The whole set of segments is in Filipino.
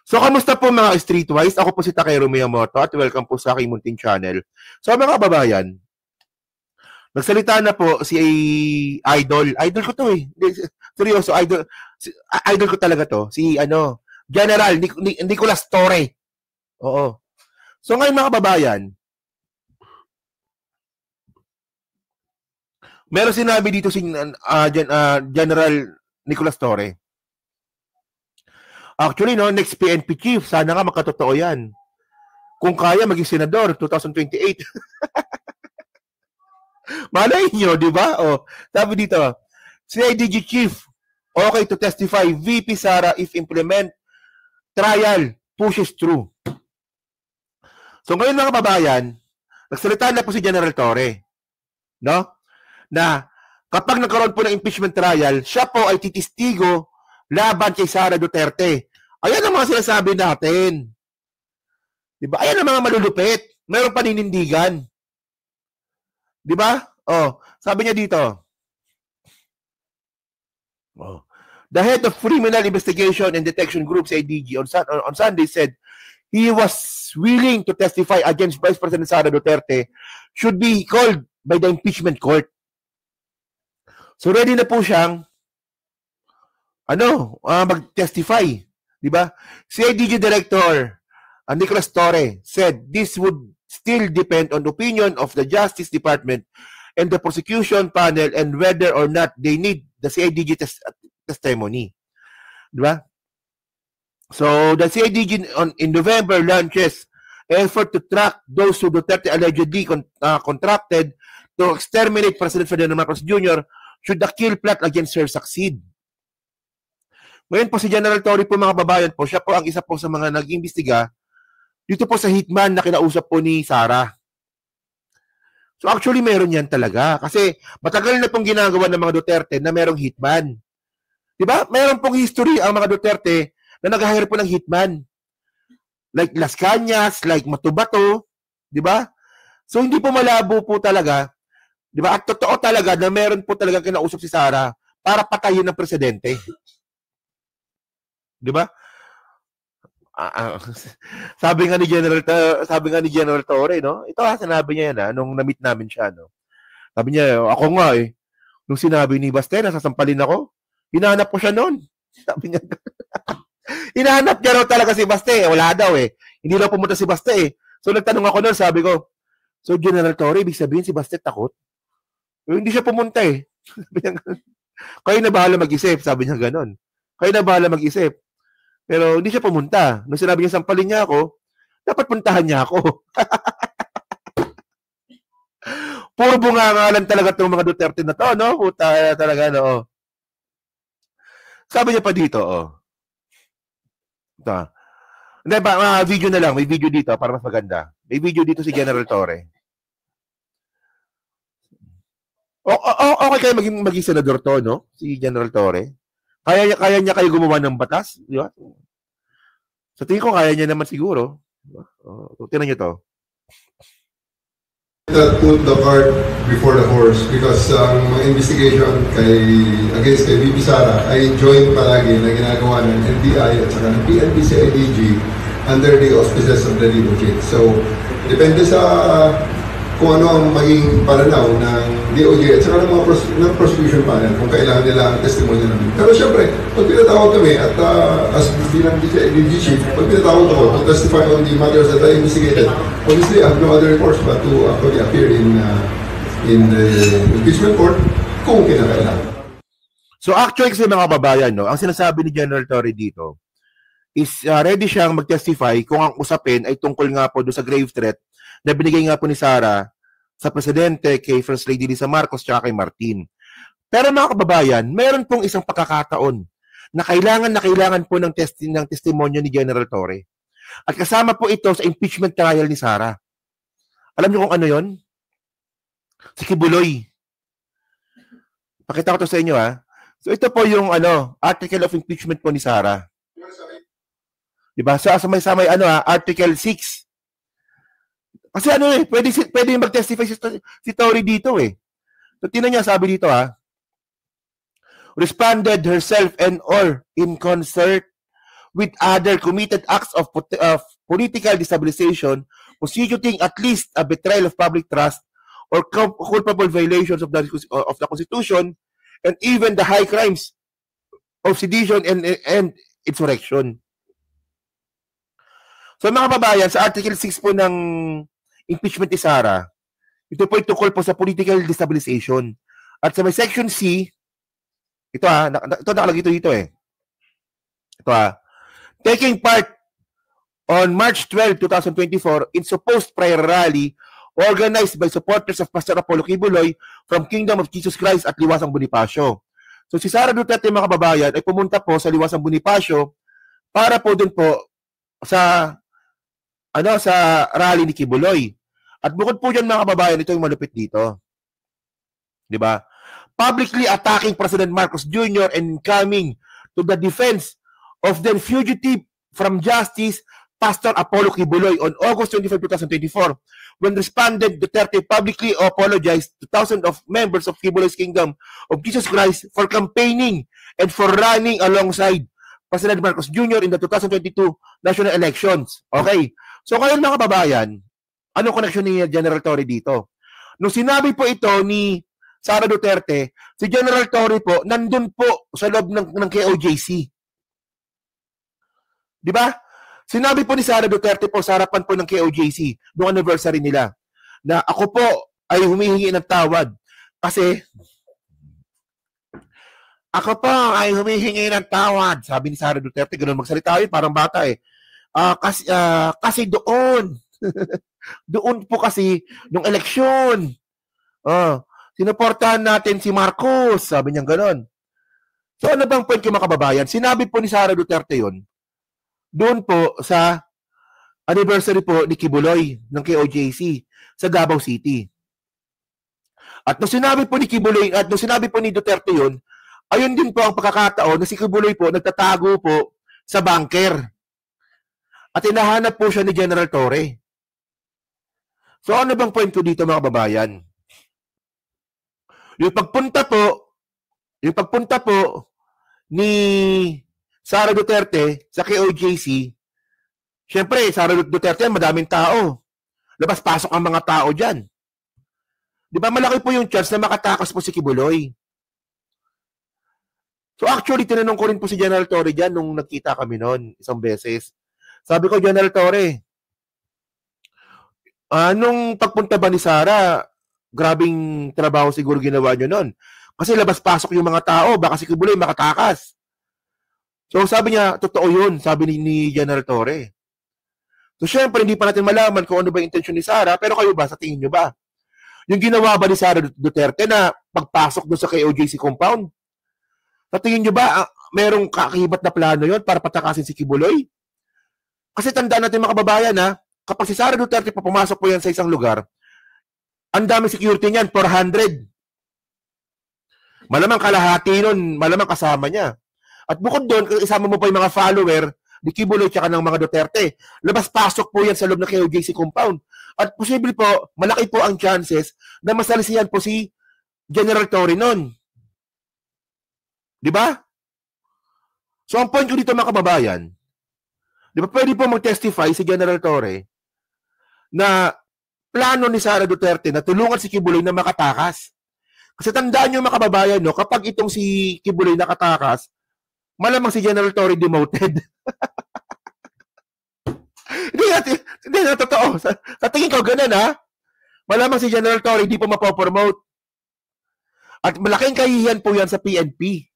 So, kamusta po mga Streetwise? Ako po si Takero Miyamoto at welcome po sa aking munting channel. So, mga kababayan, nagsalita na po si Idol. Idol ko to eh. Seryoso, idol ko talaga to. Si General Nicolas Torre. Oo. So, ngayon mga kababayan, meron sinabi dito si General Nicolas Torre. Actually, no, next PNP chief, sana nga makatotoo yan. Kung kaya, maging senador, 2028. Malay nyo, di ba? O, sabi dito, CIDG chief, okay to testify, VP Sara if implement trial pushes through. So ngayon mga kababayan, nagsalita na po si General Torre, no? Na kapag nagkaroon po ng impeachment trial, siya po ay titistigo laban kay Sara Duterte. Ayan ang mga sinasabi natin. Diba? Ayan ang mga malulupit. Mayroong paninindigan. Diba? Oh, sabi niya dito. Oh. The head of Criminal Investigation and Detection Group, CIDG, on Sunday said he was willing to testify against Vice President Sara Duterte should be called by the impeachment court. So ready na po siyang mag-testify. Diba? CIDG Director Nicolas Torre said this would still depend on the opinion of the Justice Department and the prosecution panel and whether or not they need the CIDG testimony. Diba? So the CIDG in November launches effort to track those who Duterte allegedly contracted to exterminate President Ferdinand Marcos Jr. should the kill plot against her succeed. Ngayon po si General Torre po mga babayan po, siya po ang isa po sa mga nag-imbestiga dito po sa hitman na kinausap po ni Sara. So actually meron yan talaga kasi matagal na pong ginagawa ng mga Duterte na merong hitman. Diba? Meron pong history ang mga Duterte na nag-hire po ng hitman. Like Las Cañas, like Matubato, diba? So hindi po malabo po talaga, diba? At totoo talaga na meron po talaga kinausap si Sara para patayin ng presidente. Di ba? Sabi nga ni General Torre, no? Ito sinabi niya yan nung na-meet namin siya, no. Sabi niya, ako nga nung sinabi ni Baste na sasampalin ako, hinahanap ko siya noon. Sabi niya. Hinahanap niya raw talaga si Baste, wala daw Hindi daw pumunta si Baste So nagtanong ako noon, sabi ko, so General Torre, ibig sabihin si Baste takot? Hindi siya pumunta Sabi niya, kayo na bahala mag-isip, sabi niya ganon. Kayo na bahala mag-isip. Pero hindi siya pumunta. Nung sinabi niya sampalin niya ako, dapat puntahan niya ako. Puro bungangalan talaga itong mga Duterte na to, no? Puta talaga, no? Sabi niya pa dito, Ito. Hindi ba, video na lang. May video dito para mas maganda. May video dito si General Torre. Okay kayo maging senador to, no? Si General Torre. Kaya niya kayo gumawa ng batas, di ba? Sa tingin ko, kaya niya naman siguro. Tingnan niyo to. That put the cart before the horse because ang investigation against kay VP Sara ay joint palagi na ginagawa ng NBI at saka ng PNP CIDG under the auspices of the legal chain. So, depende sa kung ano ang maging pananaw ng DOJ at saka ng prosecution panel kung kailangan nila ang testimonya namin. Pero syempre, pag pinatawag kami at as bilang DG chief, pag pinatawag ako to testify on the matters that I investigated, obviously I have no other recourse but to actually appear in the impeachment court kung kinakailangan. So actually kasi mga babayan, no, ang sinasabi ni General Torre dito is ready siyang mag-testify kung ang usapin ay tungkol nga po doon sa grave threat na binigay nga po ni Sara sa presidente, kay First Lady Lisa Marcos, at kay Martin. Pero mga kababayan, mayroon pong isang pagkakataon na kailangan po ng testimonyo ni General Torre. At kasama po ito sa impeachment trial ni Sara. Alam niyo kung ano yon? Si Kibuloy. Pakita ko to sa inyo So ito po yung article of impeachment po ni Sara. Diba? So sa may article 6. Kasi pwede mag-testify si Torre dito So tingnan niya, sabi dito responded herself and or in concert with other committed acts of political destabilization, constituting at least a betrayal of public trust or culpable violations of the Constitution, and even the high crimes of sedition and insurrection. So mga kababayan, sa Article 6 po ng impeachment ni Sara, ito po tungkol po sa political destabilization. At sa may Section C, ito nakalagay dito eh. Ito taking part on March 12, 2024 in supposed prayer rally organized by supporters of Pastor Apollo Kibuloy from Kingdom of Jesus Christ at Liwasang Bonifacio. So si Sara Duterte, mga kababayan, ay pumunta po sa Liwasang Bonifacio para po dun po sa rally ni Kibuloy. At bukod po dyan, mga kababayan, ito yung malupit dito. Di ba? Publicly attacking President Marcos Jr. and coming to the defense of the fugitive from justice, Pastor Apollo Kibuloy, on August 25, 2024, when respondent Duterte publicly apologized to thousands of members of Kibuloy's Kingdom of Jesus Christ for campaigning and for running alongside President Marcos Jr. in the 2022 national elections. Okay? So ngayon, mga kababayan, anong connection ni General Torre dito? Nung sinabi po ito ni Sara Duterte, si General Torre po, nandun po sa loob ng KOJC. Di ba? Sinabi po ni Sara Duterte po sa harapan po ng KOJC, noong anniversary nila, na ako po ay humihingi ng tawad kasi ako po ay humihingi ng tawad. Sabi ni Sara Duterte, ganun magsalita yun, parang bata eh. Kasi doon, doon po kasi, nung eleksyon, sinuportahan natin si Marcos, sabi niya gano'n. So ano bang point ko, mga kababayan? Sinabi po ni Sara Duterte yun, doon po sa anniversary po ni Kibuloy ng KOJC sa Davao City. At nung sinabi po ni Kibuloy, at nung sinabi po ni Duterte yun, ayun din po ang pagkakataon na si Kibuloy po nagtatago po sa bunker. At hinahanap po siya ni General Torre. So ano bang point ko dito, mga kababayan? Yung pagpunta po ni Sara Duterte sa KOJC, syempre, Sara Duterte, madaming tao. Labas-pasok ang mga tao dyan. Di ba, malaki po yung chance na makatakas po si Kibuloy. So actually, tinanong ko rin po si General Torre dyan nung nagkita kami noon, isang beses. Sabi ko, General Torre, nung pagpunta ba ni Sara, grabing trabaho siguro ginawa nyo noon. Kasi labas-pasok yung mga tao, baka si Kibuloy makatakas. So sabi niya, totoo yun, sabi ni General Torre. So syempre, hindi pa natin malaman kung ano ba yung intensyon ni Sara, pero kayo ba, sa tingin nyo ba? Yung ginawa ba ni Sara Duterte na pagpasok doon sa KOJC compound? Sa tingin nyo ba, merong kakahibat na plano yon para patakasin si Kibuloy? Kasi tandaan natin, mga kababayan, kapag si Sara Duterte pa pumasok po yan sa isang lugar, ang dami security niyan, 400. Malamang kalahati nun, malamang kasama niya. At bukod doon, isama mo pa yung mga follower ni Kibuloy tsaka ng mga Duterte. Labas-pasok po yan sa loob ng KOJC compound. At posible po, malaki po ang chances na masalisihan po si General Torre nun. Di ba? So ang point ko dito, mga kababayan, di ba pwede po mag-testify si General Torre na plano ni Sara Duterte na tulungan si Kibuloy na makatakas. Kasi tandaan nyo, mga kababayan, no, kapag itong si Kibuloy nakatakas, malamang si General Torre demoted. Hindi na totoo. Sa tingin ko, ganun malamang si General Torre hindi po mapopromote. At malaking kahihiyan po yan sa PNP.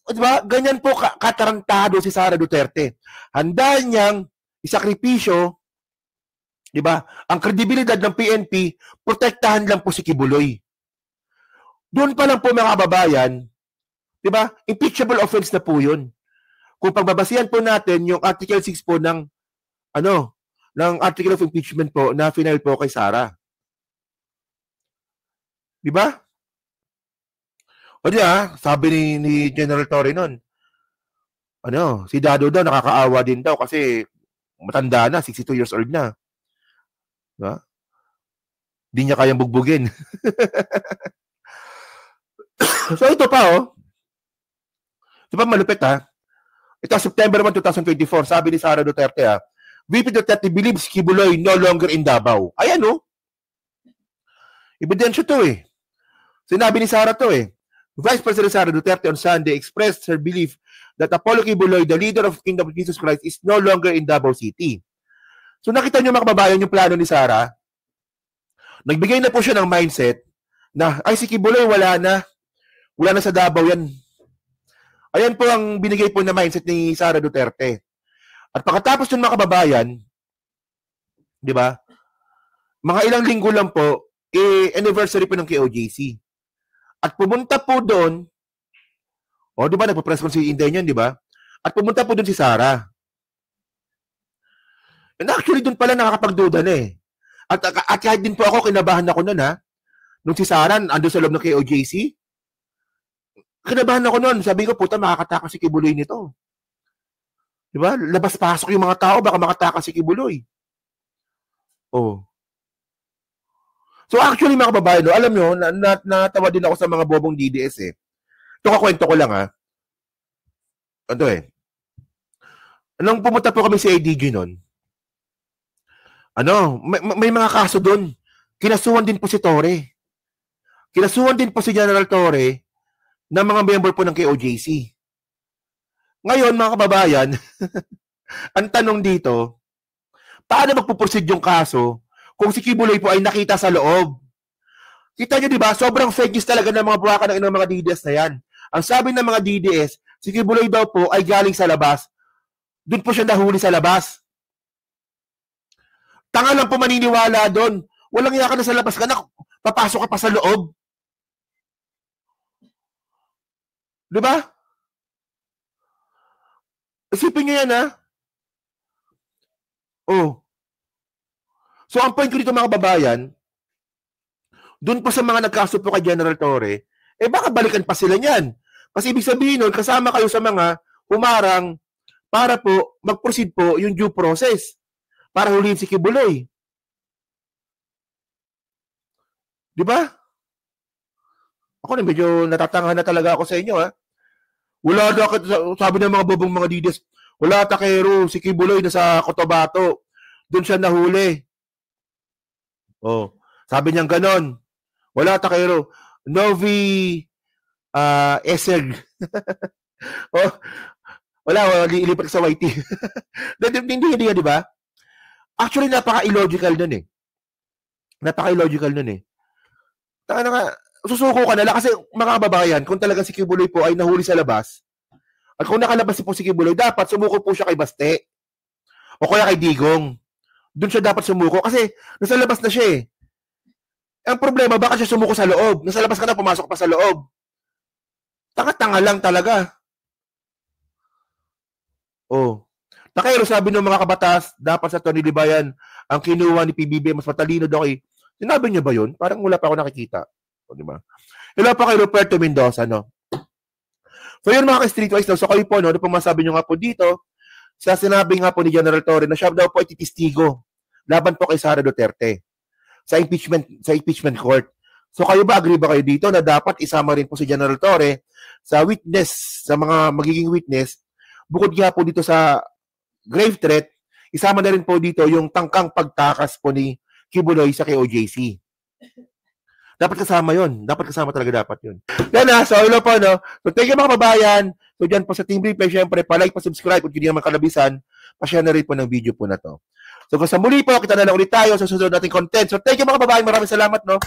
Diba? Ganyan po katarantado si Sara Duterte. Handa niyang isakripisyo, diba? Ang kredibilidad ng PNP, protektahan lang po si Kibuloy. Doon pa lang po, mga kababayan, diba? Impeachable offense na po yun. Kung pagbabasihan po natin yung Article 6 po ng Article of Impeachment po na final po kay Sara. Diba? O sabi ni General Torre nun, si Dado daw nakakaawa din daw kasi matanda na, 62 years old na. Diba? Di niya kayang bugbugin. So ito pa, So Di ba malupit ha? Ito, September 1, 2024, sabi ni Sara Duterte ha, VP Duterte believes Kibuloy no longer in Davao. Ayan o. Ebidensya to eh. Sinabi ni Sara to eh. Vice President Sara Duterte on Sunday expressed her belief that Apollo Kibuloy, the leader of Kingdom of Jesus Christ, is no longer in Davao City. So nakita niyo mga kababayan yung plano ni Sara. Nagbigay na po siya ng mindset na, ay si Kibuloy wala na. Wala na sa Davao yan. Ayan po ang binigay po na mindset ni Sara Duterte. At pagkatapos yung mga kababayan, di ba, mga ilang linggo lang po, anniversary po ng KOJC. At pumunta po doon, o di ba, nagpa-press con si Inday niyan, di ba? At pumunta po doon si Sara. And actually, doon pala nakakapagduda na eh. At kahit din po ako, kinabahan ako noon ha. Nung si Sara, ando sa loob ng KOJC, kinabahan ako noon. Sabi ko, puta, makakatakas si Kibuloy nito. Diba? Labas-pasok yung mga tao, baka makatakas si Kibuloy. Oh. So actually, mga kababayan, no, alam nyo, natawa din ako sa mga bobong DDS eh. Ito kakwento ko lang ha. Ito eh. Nung pumunta po kami sa ADG noon, may mga kaso doon. Kinasuhan din po si Torre. Kinasuhan din po si General Torre ng mga member po ng KOJC. Ngayon, mga kababayan, ang tanong dito, paano magpuproceed yung kaso kung si Kibuloy po ay nakita sa loob? Kita nyo, di ba? Sobrang fake news talaga ng mga buwakan ng mga DDS na yan. Ang sabi ng mga DDS, si Kibuloy daw po ay galing sa labas. Doon po siya nahuli sa labas. Tanga lang po maniniwala doon. Walang iya ka na sa labas ka na, papasok ka pa sa loob. Di ba? Isipin nyo yan, ha? Oh. So, ang point ko dito, mga kababayan, doon po sa mga nagkaso po kay General Torre, baka balikan pa sila niyan. Kasi ibig sabihin nun, kasama kayo sa mga humarang para po mag-proceed po yung due process para huliin si Kibuloy. Di ba? Ako na medyo natatangahan na talaga ako sa inyo, ha? Wala na, sabi ng mga bobong mga DDS, wala takero, si Kibuloy na sa Cotabato. Doon siya nahuli. Oh, sabi niyang ganon. Wala takero. Novi Eseg. Oh, wala, ilipat sa YT. Hindi, di ba? Actually, napaka-illogical nun eh. Napaka-illogical nun eh. Susuko ka na lang kasi mga kababayan, kung talaga si Kibuloy po ay nahuli sa labas, at kung nakalabas po si Kibuloy, dapat sumuko po siya kay Baste. O kaya kay Digong. Doon siya dapat sumuko kasi nasa labas na siya eh. Ang problema, baka siya sumuko sa loob. Nasa labas ka na, pumasok pa sa loob. Tanga-tanga lang talaga. Oh. Nakayro sabi ng mga kabatas, dapat sa Tony Libayan, ang kinuha ni PBB, mas matalino daw eh. Sinabi niya ba yun? Parang wala pa ako nakikita. O, diba? Hello pa kay Roberto Mendoza, no? So yun mga ka-streetwise, no? So kayo po, no? Ano pong masabi nyo nga po dito, sa sinabi nga po ni General Torre, na siya daw po ay titistigo laban po kay Sara Duterte sa impeachment court. So kayo ba, agree ba kayo dito na dapat isama rin po si General Torre sa witness, sa mga magiging witness, bukod nga po dito sa grave threat, isama na rin po dito yung tangkang pagtakas po ni Kibuloy sa KOJC. Dapat kasama yun. Dapat kasama talaga dapat yun. Yan na. So, hello po, no? So, thank you mga kababayan. So, dyan po sa Team Replay, syempre, pa-like, pa-subscribe, kung hindi naman kalabisan, pa-share na rin po ng video po na to. So, kung sa muli po, kita na lang ulit tayo sa susunod nating content. So, thank you mga kababayan. Maraming salamat, no?